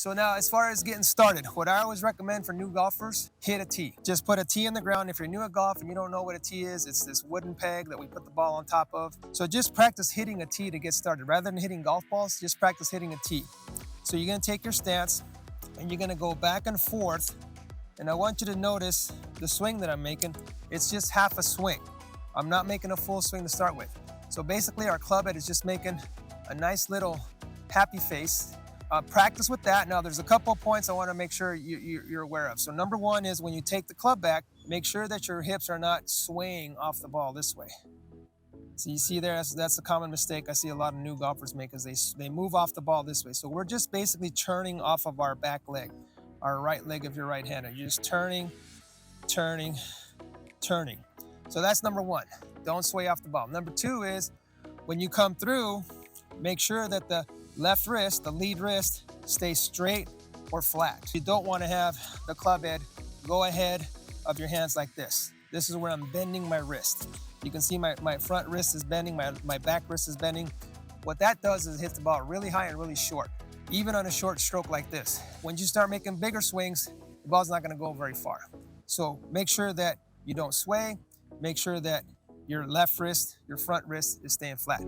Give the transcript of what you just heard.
So now as far as getting started, what I always recommend for new golfers, hit a tee. Just put a tee in the ground. If you're new at golf and you don't know what a tee is, it's this wooden peg that we put the ball on top of. So just practice hitting a tee to get started. Rather than hitting golf balls, just practice hitting a tee. So you're gonna take your stance and you're gonna go back and forth. And I want you to notice the swing that I'm making. It's just half a swing. I'm not making a full swing to start with. So basically our club head is just making a nice little happy face. Practice with that. Now there's a couple of points I want to make sure you're aware of. So number one is when you take the club back, make sure that your hips are not swaying off the ball this way. So you see there, that's a common mistake I see a lot of new golfers make, is they move off the ball this way. So we're just basically turning off of our back leg, our right leg of your right hander. You're just turning, turning, turning. So that's number one. Don't sway off the ball. Number two is when you come through, make sure that the left wrist, the lead wrist, stays straight or flat. You don't want to have the club head go ahead of your hands like this. This is where I'm bending my wrist. You can see my front wrist is bending, my back wrist is bending. What that does is it hits the ball really high and really short, even on a short stroke like this. When you start making bigger swings, the ball's not going to go very far. So make sure that you don't sway. Make sure that your left wrist, your front wrist is staying flat.